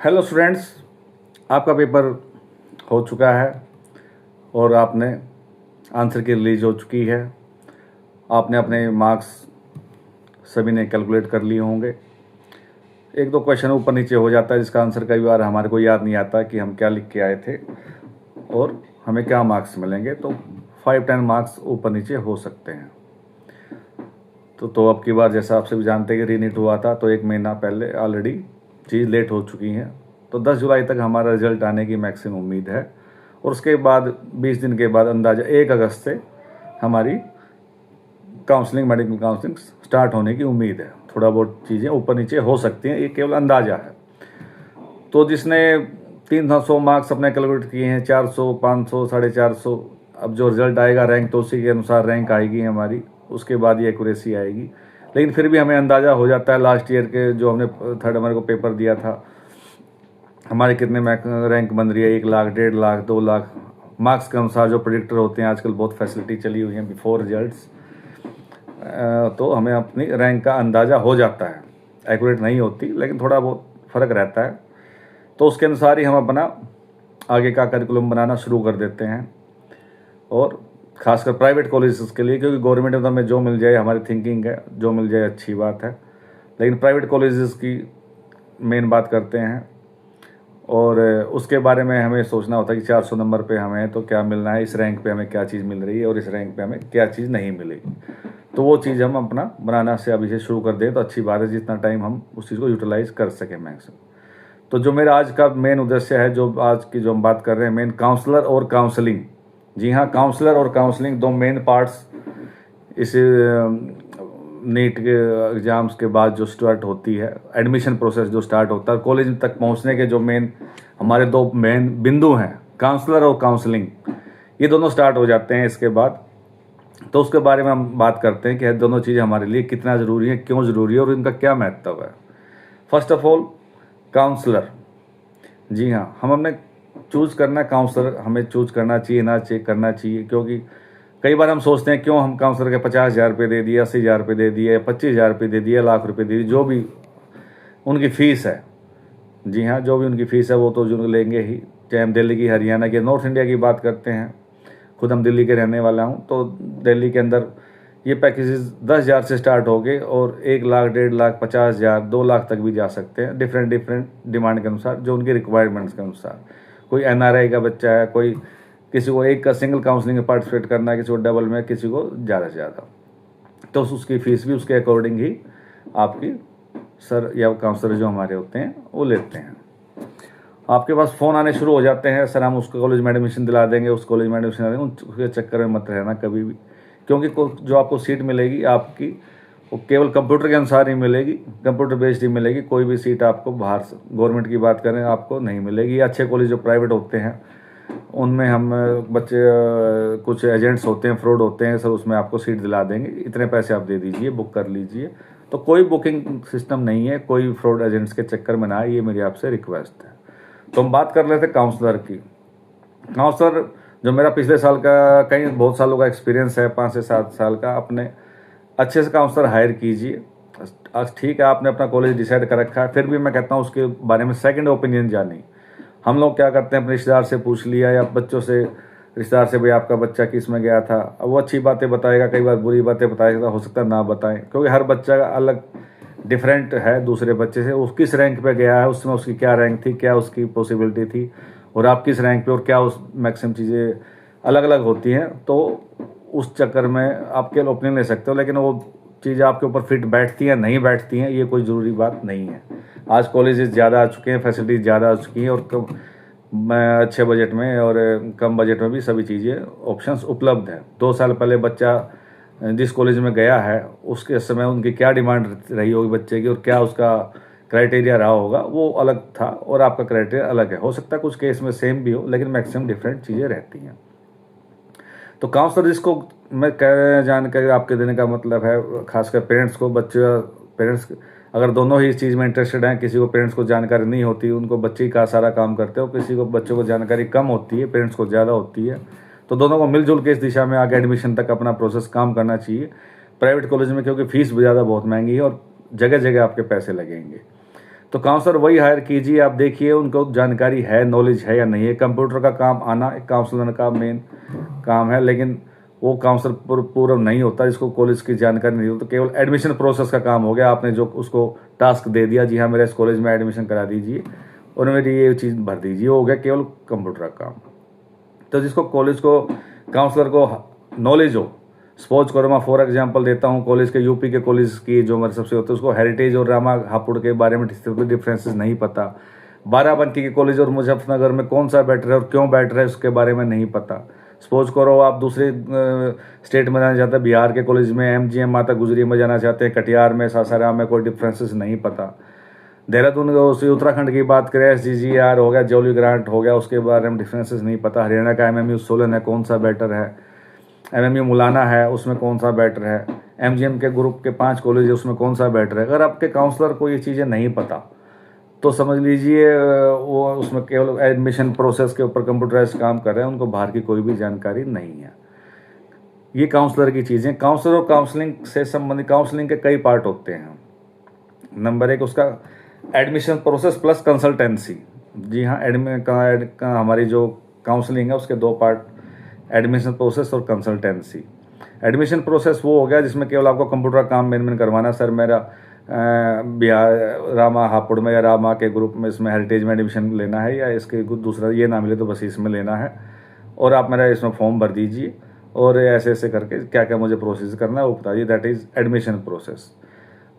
Hello students, आपका paper हो चुका है और आपने आंसर की रिलीज हो चुकी है। आपने अपने मार्क्स सभी ने कैलकुलेट कर लिए होंगे। एक दो क्वेश्चन ऊपर नीचे हो जाता है जिसका आंसर कई बार हमारे को याद नहीं आता कि हम क्या लिख के आए थे और हमें क्या मार्क्स मिलेंगे, तो 5-10 मार्क्स ऊपर नीचे हो सकते हैं। तो अब की बार जैसा आप सभी जानते हैं कि रीनीट हुआ था, तो 1 महीना पहले ऑलरेडी चीज़ लेट हो चुकी हैं। तो 10 जुलाई तक हमारा रिजल्ट आने की मैक्सिमम उम्मीद है और उसके बाद 20 दिन के बाद अंदाज़ा 1 अगस्त से हमारी काउंसलिंग, मेडिकल काउंसलिंग स्टार्ट होने की उम्मीद है। थोड़ा बहुत चीज़ें ऊपर नीचे हो सकती हैं, ये केवल अंदाज़ा है। तो जिसने 300 मार्क्स अपने कैलकुलेट किए हैं, 400, 500, 450, अब जो रिजल्ट आएगा रैंक, तो उसी के अनुसार रैंक आएगी हमारी, उसके बाद ये एक्यूरेसी आएगी। लेकिन फिर भी हमें अंदाज़ा हो जाता है लास्ट ईयर के जो हमने थर्ड हमारे को पेपर दिया था, हमारे कितने रैंक बन रही है, 1 लाख, 1.5 लाख, 2 लाख मार्क्स के अनुसार जो प्रेडिक्टर होते हैं। आजकल बहुत फैसिलिटी चली हुई है बिफोर रिजल्ट्स, तो हमें अपनी रैंक का अंदाज़ा हो जाता है। एक्यूरेट नहीं होती लेकिन थोड़ा बहुत फ़र्क रहता है। तो उसके अनुसार ही हम अपना आगे का करिकुलम बनाना शुरू कर देते हैं, और ख़ासकर प्राइवेट कॉलेजेस के लिए, क्योंकि गवर्नमेंट में तो हमें जो मिल जाए, हमारी थिंकिंग है जो मिल जाए अच्छी बात है, लेकिन प्राइवेट कॉलेजेस की मेन बात करते हैं। और उसके बारे में हमें सोचना होता है कि 400 नंबर पे हमें तो क्या मिलना है, इस रैंक पे हमें क्या चीज़ मिल रही है और इस रैंक पे हमें क्या चीज़ नहीं मिलेगी। तो वो चीज़ हम अपना बनाना से अभी से शुरू कर दें तो अच्छी बात है, जितना टाइम हम उस चीज़ को यूटिलाइज़ कर सकें मैक्सिमम। तो जो मेरा आज का मेन उद्देश्य है, जो आज की जो हम बात कर रहे हैं, मेन काउंसलर और काउंसलिंग। जी हाँ, काउंसलर और काउंसलिंग दो मेन पार्ट्स इस नीट के एग्ज़ाम्स के बाद जो स्टार्ट होती है, एडमिशन प्रोसेस जो स्टार्ट होता है, कॉलेज तक पहुंचने के जो मेन हमारे दो मेन बिंदु हैं, काउंसलर और काउंसलिंग, ये दोनों स्टार्ट हो जाते हैं इसके बाद। तो उसके बारे में हम बात करते हैं कि दोनों चीज़ें हमारे लिए कितना ज़रूरी है, क्यों ज़रूरी है और इनका क्या महत्व है। First of all counsellor. जी हाँ, हम हमने चूज़ करना काउंसलर, हमें चूज़ करना चाहिए ना करना चाहिए, क्योंकि कई बार हम सोचते हैं क्यों हम काउंसलर के 50,000 रुपये दे दिए, 80,000 रुपये दे दिए, 25,000 रुपये दे दिए, लाख रुपये दे दिए, जो भी उनकी फ़ीस है। जी हाँ, जो भी उनकी फ़ीस है वो तो जो लेंगे ही, चाहे हम दिल्ली की, हरियाणा की, नॉर्थ इंडिया की बात करते हैं। खुद हम दिल्ली के रहने वाला हूँ, तो दिल्ली के अंदर ये पैकेजेस 10,000 से स्टार्ट हो गए और 1 लाख, 1.5 लाख, 50,000, 2 लाख तक भी जा सकते हैं, डिफरेंट डिमांड के अनुसार, जो उनकी रिक्वायरमेंट्स के अनुसार। कोई एनआरआई का बच्चा है, कोई किसी को एक का सिंगल काउंसलिंग में पार्टिसिपेट करना है, किसी को डबल में, किसी को ज़्यादा से ज़्यादा, तो उसकी फ़ीस भी उसके अकॉर्डिंग ही आपकी सर या काउंसलर जो हमारे होते हैं वो लेते हैं। आपके पास फ़ोन आने शुरू हो जाते हैं, सर हम उस कॉलेज में एडमिशन दिला देंगे, उस कॉलेज में एडमिशन दिला देंगे। उसके चक्कर में मत रहना कभी भी, क्योंकि जो आपको सीट मिलेगी आपकी, वो केवल कंप्यूटर के अनुसार ही मिलेगी, कंप्यूटर बेस्ड ही मिलेगी। कोई भी सीट आपको बाहर से, गवर्नमेंट की बात करें, आपको नहीं मिलेगी। अच्छे कॉलेज जो प्राइवेट होते हैं उनमें हम बच्चे, कुछ एजेंट्स होते हैं, फ्रॉड होते हैं, सर उसमें आपको सीट दिला देंगे, इतने पैसे आप दे दीजिए, बुक कर लीजिए। तो कोई बुकिंग सिस्टम नहीं है, कोई फ्रॉड एजेंट्स के चक्कर में ना आए, ये मेरी आपसे रिक्वेस्ट है। तो हम बात कर लेते काउंसलर की। काउंसलर जो मेरा पिछले साल का, कई बहुत सालों का एक्सपीरियंस है, 5 से 7 साल का, अपने अच्छे से काउंसलर हायर कीजिए। आज ठीक है, आपने अपना कॉलेज डिसाइड कर रखा है, फिर भी मैं कहता हूँ उसके बारे में सेकंड ओपिनियन जानी। हम लोग क्या करते हैं, अपने रिश्तेदार से पूछ लिया या बच्चों से, रिश्तेदार से, भाई आपका बच्चा किस में गया था, अब वो अच्छी बातें बताएगा, कई बार बुरी बातें बताएगा, हो सकता है ना बताएं, क्योंकि हर बच्चा अलग डिफरेंट है दूसरे बच्चे से। वो किस रैंक पे गया है, उसमें उसकी क्या रैंक थी, क्या उसकी पॉसिबिलिटी थी, और आप किस रैंक पे, और क्या उस मैक्सिमम चीज़ें अलग अलग होती हैं। तो उस चक्कर में आप केवल ओपिनियन ले सकते हो, लेकिन वो चीज़ आपके ऊपर फिट बैठती है नहीं बैठती हैं, ये कोई ज़रूरी बात नहीं है। आज कॉलेजेस ज़्यादा आ चुके हैं, फैसिलिटीज़ ज़्यादा आ चुकी हैं, और अच्छे बजट में और कम बजट में भी सभी चीज़ें ऑप्शंस उपलब्ध हैं। 2 साल पहले बच्चा जिस कॉलेज में गया है, उसके समय उनकी क्या डिमांड रही होगी बच्चे की, और क्या उसका क्राइटेरिया रहा होगा, वो अलग था, और आपका क्राइटेरिया अलग है। हो सकता है कुछ केस में सेम भी हो, लेकिन मैक्सिमम डिफरेंट चीज़ें रहती हैं। तो काउंसलर जिसको मैं जानकारी आपके देने का मतलब है, खासकर पेरेंट्स को, बच्चे, पेरेंट्स अगर दोनों ही इस चीज़ में इंटरेस्टेड हैं, किसी को पेरेंट्स को जानकारी नहीं होती, उनको बच्चे का सारा काम करते हो, किसी को बच्चों को जानकारी कम होती है, पेरेंट्स को ज़्यादा होती है, तो दोनों को मिलजुल के इस दिशा में आगे एडमिशन तक अपना प्रोसेस काम करना चाहिए प्राइवेट कॉलेज में, क्योंकि फ़ीस ज़्यादा बहुत महंगी है और जगह जगह आपके पैसे लगेंगे। तो काउंसलर वही हायर कीजिए, आप देखिए उनको जानकारी है, नॉलेज है या नहीं है। कंप्यूटर का काम आना एक काउंसलर का मेन काम है, लेकिन वो काउंसलर पूर्व नहीं होता जिसको कॉलेज की जानकारी नहीं हो, तो केवल एडमिशन प्रोसेस का काम हो गया। आपने जो उसको टास्क दे दिया, जी हाँ मेरे इस कॉलेज में एडमिशन करा दीजिए और मेरी ये चीज़ भर दीजिए, हो गया केवल कंप्यूटर का काम। तो जिसको कॉलेज को काउंसलर को नॉलेज हो, सपोज करो मैं फॉर एग्जांपल देता हूँ, कॉलेज के यूपी के कॉलेज की जो मेरे सबसे होते हैं उसको हेरिटेज और रामा हापुड़ के बारे में डिफरेंसेस नहीं पता, बाराबंकी के कॉलेज और मुजफ्फरनगर में कौन सा बेटर है और क्यों बेटर है उसके बारे में नहीं पता। सपोज करो आप दूसरे स्टेट में जाना चाहते हैं, बिहार के कॉलेज में MGM माता गुजरी में जाना चाहते हैं, कटिहार में, सासाराम में, कोई डिफरेंसेस नहीं पता। देहरादून उत्तराखंड की बात करें, SGGR हो गया, जॉली ग्रांट हो गया, उसके बारे में डिफरेंसेस नहीं पता। हरियाणा का MMU सोलन है, कौन सा बेटर है, MMU मुलाना है उसमें कौन सा बेटर है, MGM के ग्रुप के 5 कॉलेज है उसमें कौन सा बेटर है। अगर आपके काउंसलर को ये चीज़ें नहीं पता तो समझ लीजिए वो उसमें केवल एडमिशन प्रोसेस के ऊपर कंप्यूटराइज काम कर रहे हैं, उनको बाहर की कोई भी जानकारी नहीं है। ये काउंसलर की चीज़ें। काउंसलर और काउंसलिंग से संबंधित, काउंसलिंग के कई पार्ट होते हैं। नंबर 1 उसका एडमिशन प्रोसेस प्लस कंसल्टेंसी। जी हाँ, हमारी जो काउंसलिंग है उसके 2 पार्ट, एडमिशन प्रोसेस और कंसल्टेंसी। एडमिशन प्रोसेस वो हो गया जिसमें केवल आपको कंप्यूटर का काम मेन करवाना, सर मेरा बिहार रामा हापुड़ में या रामा के ग्रुप में इसमें हेरिटेज में एडमिशन लेना है, या इसके दूसरा ये ना मिले तो बस इसमें लेना है, और आप मेरा इसमें फॉर्म भर दीजिए और ऐसे ऐसे करके क्या क्या मुझे प्रोसेस करना है वो बताइए। That is admission process.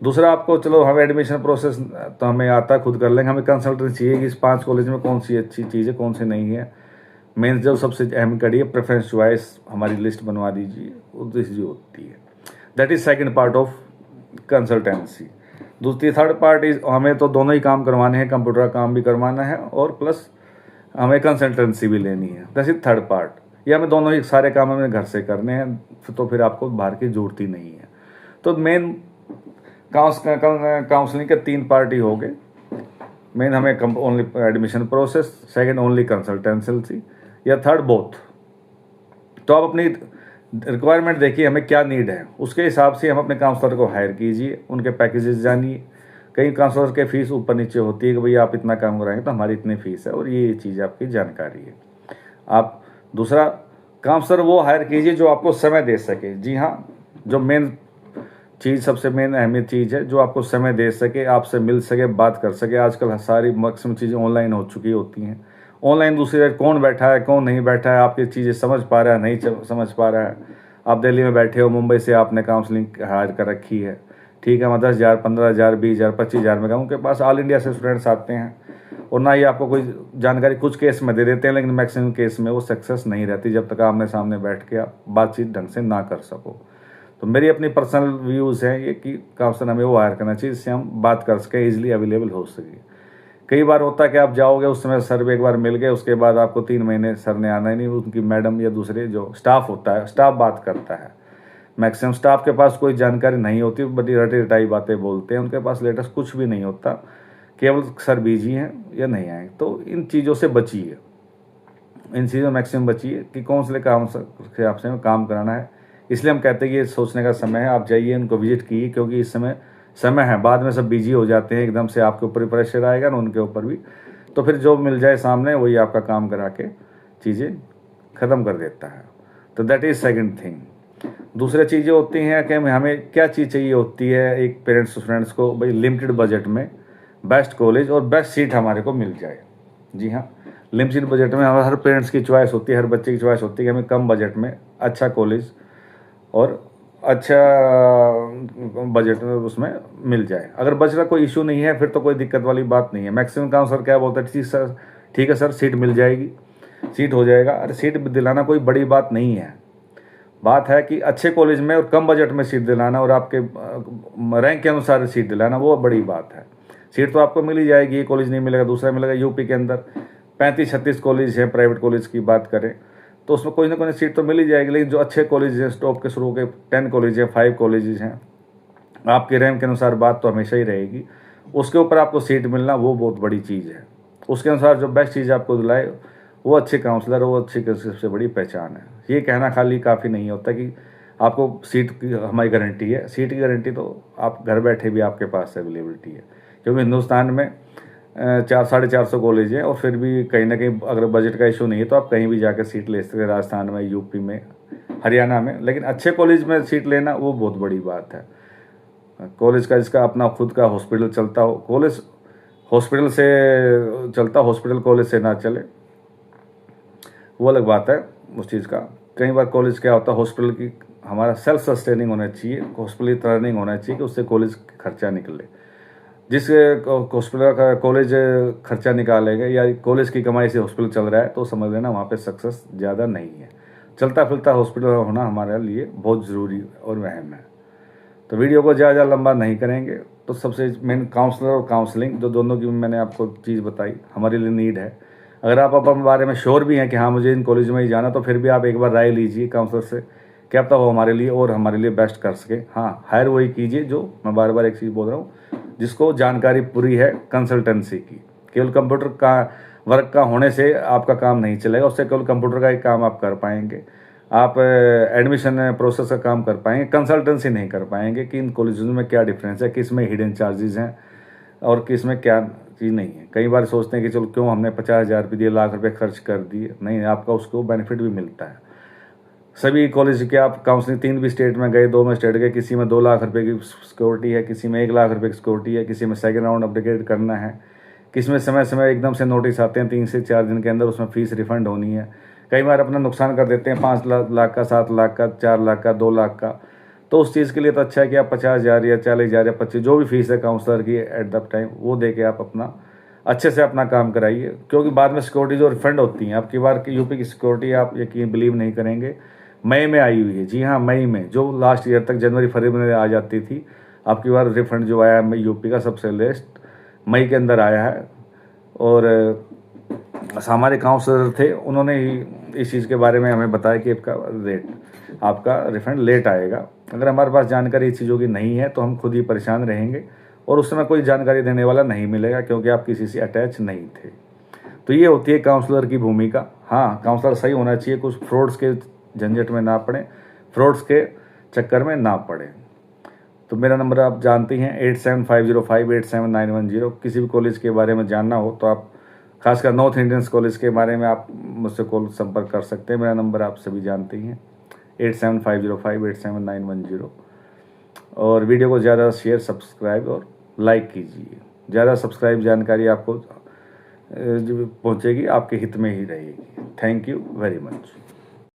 दूसरा आपको, चलो हमें एडमिशन प्रोसेस तो हमें आता, खुद कर लेंगे, हमें कंसल्टेंसी चाहिए कि इस 5 कॉलेज में कौन सी अच्छी चीज़ है कौन सी नहीं है। मेन जो सबसे अहम कड़ी है प्रेफरेंस चॉइस, हमारी लिस्ट बनवा दीजिए, उद्देश्य जो होती है। That is second part of consultancy. दूसरी थर्ड पार्ट इज, हमें तो दोनों ही काम करवाने हैं, कंप्यूटर का काम भी करवाना है और प्लस हमें कंसल्टेंसी भी लेनी है। That is third part. ये हमें दोनों ही सारे काम हमें घर से करने हैं, तो फिर आपको बाहर की जरूरत ही नहीं है। तो मेन काउंसलिंग के 3 पार्ट ही हो गए। मेन हमें only admission process, second only consultancy, या थर्ड बोथ। तो आप अपनी रिक्वायरमेंट देखिए हमें क्या नीड है, उसके हिसाब से हम अपने काउंसलर को हायर कीजिए, उनके पैकेजेस जानिए। कई काउंसलर के फीस ऊपर नीचे होती है कि भाई आप इतना काम कराएंगे तो हमारी इतनी फीस है, और ये चीज़ आपकी जानकारी है। आप दूसरा काउंसलर वो हायर कीजिए जो आपको समय दे सके। जी हाँ, जो मेन चीज़, सबसे मेन अहमियत चीज़ है, जो आपको समय दे सके, आपसे मिल सके, बात कर सके। आजकल सारी मैक्सिमम चीज़ें ऑनलाइन हो चुकी होती हैं। ऑनलाइन दूसरी कौन बैठा है कौन नहीं बैठा है, आपकी चीज़ें समझ पा रहा है नहीं समझ पा रहा है। आप दिल्ली में बैठे हो, मुंबई से आपने काउंसलिंग हायर कर रखी है, ठीक है, मैं 10,000 15,000 20,000 25,000 में कहूँ, उनके पास ऑल इंडिया से स्टूडेंट्स आते हैं, और ना ही आपको कोई जानकारी कुछ केस में दे देते हैं, लेकिन मैक्सिमम केस में वो सक्सेस नहीं रहती जब तक आमने सामने बैठ के आप बातचीत ढंग से ना कर सको। तो मेरी अपनी पर्सनल व्यूज़ हैं ये कि काउंसलर हमें वो हायर करना चाहिए जिससे हम बात कर सकें, ईजिली अवेलेबल हो सके। कई बार होता है कि आप जाओगे, उस समय सर भी एक बार मिल गए, उसके बाद आपको 3 महीने सर ने आना ही नहीं, उनकी मैडम या दूसरे जो स्टाफ होता है, स्टाफ बात करता है। मैक्सिमम स्टाफ के पास कोई जानकारी नहीं होती, बड़ी रटी रटाई बातें बोलते हैं, उनके पास लेटेस्ट कुछ भी नहीं होता, केवल सर बिजी हैं या नहीं आए। तो इन चीज़ों से बचिए, इन चीज़ों मैक्सिमम बचिए कि कौन से काम से आपसे काम कराना है। इसलिए हम कहते हैं कि ये सोचने का समय है, आप जाइए, उनको विजिट कीजिए, क्योंकि इस समय है, बाद में सब बिजी हो जाते हैं, एकदम से आपके ऊपर ही प्रेशर आएगा ना उनके ऊपर भी, तो फिर जो मिल जाए सामने वही आपका काम करा के चीज़ें ख़त्म कर देता है। तो दैट इज़ सेकंड थिंग। दूसरी चीज़ें होती हैं कि हमें क्या चीज़ चाहिए होती है एक पेरेंट्स स्टूडेंट्स को, भाई लिमिटेड बजट में बेस्ट कॉलेज और बेस्ट सीट हमारे को मिल जाए। जी हाँ, लिमिटेड बजट में हर पेरेंट्स की चॉइस होती है, हर बच्चे की चॉइस होती है कि हमें कम बजट में अच्छा कॉलेज और अच्छा बजट में उसमें मिल जाए। अगर बजट का कोई इशू नहीं है फिर तो कोई दिक्कत वाली बात नहीं है। मैक्सिमम काउंसलर क्या बोलता है, ठीक है सर सीट मिल जाएगी, सीट हो जाएगा। अरे सीट दिलाना कोई बड़ी बात नहीं है, बात है कि अच्छे कॉलेज में और कम बजट में सीट दिलाना और आपके रैंक के अनुसार सीट दिलाना, वो बड़ी बात है। सीट तो आपको मिल ही जाएगी, ये कॉलेज नहीं मिलेगा दूसरा मिलेगा। यूपी के अंदर 35-36 कॉलेज हैं, प्राइवेट कॉलेज की बात करें तो उसमें कोई ना कोई सीट तो मिल ही जाएगी। लेकिन जो अच्छे कॉलेज हैं, टॉप के शुरू के 10 कॉलेज हैं, 5 कॉलेजेस हैं, आपके रैंक के अनुसार बात तो हमेशा ही रहेगी, उसके ऊपर आपको सीट मिलना वो बहुत बड़ी चीज़ है। उसके अनुसार जो बेस्ट चीज़ आपको दिलाए वो अच्छे काउंसलर, वो अच्छी सबसे बड़ी पहचान है। ये कहना खाली काफ़ी नहीं होता कि आपको सीट की हमारी गारंटी है। सीट की गारंटी तो आप घर बैठे भी आपके पास अवेलेबिलिटी है, क्योंकि हिंदुस्तान में 400-450 कॉलेज हैं, और फिर भी कहीं ना कहीं अगर बजट का इशू नहीं है तो आप कहीं भी जाकर सीट ले सकते हैं, राजस्थान में, यूपी में, हरियाणा में। लेकिन अच्छे कॉलेज में सीट लेना वो बहुत बड़ी बात है। कॉलेज का जिसका अपना खुद का हॉस्पिटल चलता हो, कॉलेज हॉस्पिटल से चलता, हॉस्पिटल कॉलेज से ना चले, वो अलग बात है उस चीज़ का। कई बार कॉलेज क्या होता है, हॉस्पिटल की हमारा सेल्फ सस्टेनिंग होना चाहिए, हॉस्पिटल की रनिंग होना चाहिए कि उससे कॉलेज खर्चा निकले। जिस हॉस्पिटल का कॉलेज खर्चा निकालेगा या कॉलेज की कमाई से हॉस्पिटल चल रहा है, तो समझ लेना वहाँ पे सक्सेस ज़्यादा नहीं है। चलता फिरता हॉस्पिटल होना हमारे लिए बहुत ज़रूरी और अहम है। तो वीडियो को ज़्यादा लंबा नहीं करेंगे, तो सबसे मेन काउंसलर और काउंसलिंग, जो दोनों की मैंने आपको चीज़ बताई, हमारे लिए नीड है। अगर आप अपने बारे में श्योर भी हैं कि हाँ मुझे इन कॉलेज में ही जाना, तो फिर भी आप एक बार राय लीजिए काउंसलर से, क्या पता वो हमारे लिए और हमारे लिए बेस्ट कर सके। हाँ, हायर वही कीजिए जो, मैं बार बार एक चीज़ बोल रहा हूँ, जिसको जानकारी पूरी है कंसल्टेंसी की। केवल कंप्यूटर का वर्क का होने से आपका काम नहीं चलेगा, उससे केवल कंप्यूटर का ही काम आप कर पाएंगे, आप एडमिशन प्रोसेस का काम कर पाएंगे, कंसल्टेंसी नहीं कर पाएंगे कि इन कॉलेजों में क्या डिफरेंस है, किस में हिडन चार्जेस हैं और किस में क्या चीज़ नहीं है। कई बार सोचते हैं कि चलो क्यों हमने 50,000 रुपये दिए, लाख रुपये खर्च कर दिए, नहीं, आपका उसको बेनिफिट भी मिलता है। सभी कॉलेज के आप काउंसलिंग 3 भी स्टेट में गए, 2 में स्टेट गए, किसी में 2 लाख रुपए की सिक्योरिटी है, किसी में 1 लाख रुपए की सिक्योरिटी है, किसी में सेकंड राउंड अपग्रेड करना है, किसी में समय समय एकदम से नोटिस आते हैं 3 से 4 दिन के अंदर, उसमें फीस रिफंड होनी है। कई बार अपना नुकसान कर देते हैं, 5 लाख का, 7 लाख का, 4 लाख का, 2 लाख का। तो उस चीज़ के लिए तो अच्छा है कि आप 50,000 या 40,000 या 25, जो भी फीस है काउंसलर की एट द टाइम, वो दे के आप अपना अच्छे से अपना काम कराइए। क्योंकि बाद में सिक्योरिटी जो रिफंड होती हैं, आपकी बार की यूपी की सिक्योरिटी आप यकीन बिलीव नहीं करेंगे, मई में आई हुई है। जी हाँ, मई में, जो लास्ट ईयर तक जनवरी फरवरी में आ जाती थी, आपकी बार रिफंड जो आया है यूपी का सबसे लेस्ट मई के अंदर आया है। और हमारे काउंसलर थे, उन्होंने ही इस चीज़ के बारे में हमें बताया कि आपका रिफंड लेट आएगा। अगर हमारे पास जानकारी इस चीज़ों की नहीं है तो हम खुद ही परेशान रहेंगे, और उस समय कोई जानकारी देने वाला नहीं मिलेगा, क्योंकि आप किसी से अटैच नहीं थे। तो ये होती है काउंसलर की भूमिका। हाँ, काउंसलर सही होना चाहिए, कुछ फ्रॉड्स के झंझट में ना पड़े, फ्रॉड्स के चक्कर में ना पड़े। तो मेरा नंबर आप जानते हैं 8750587910। किसी भी कॉलेज के बारे में जानना हो तो आप, खासकर नॉर्थ इंडियंस कॉलेज के बारे में, आप मुझसे कॉल संपर्क कर सकते हैं। मेरा नंबर आप सभी जानते हैं 8750587910। और वीडियो को ज़्यादा शेयर, सब्सक्राइब और लाइक कीजिए। ज़्यादा सब्सक्राइब जानकारी आपको जो पहुँचेगी आपके हित में ही रहेगी। Thank you very much.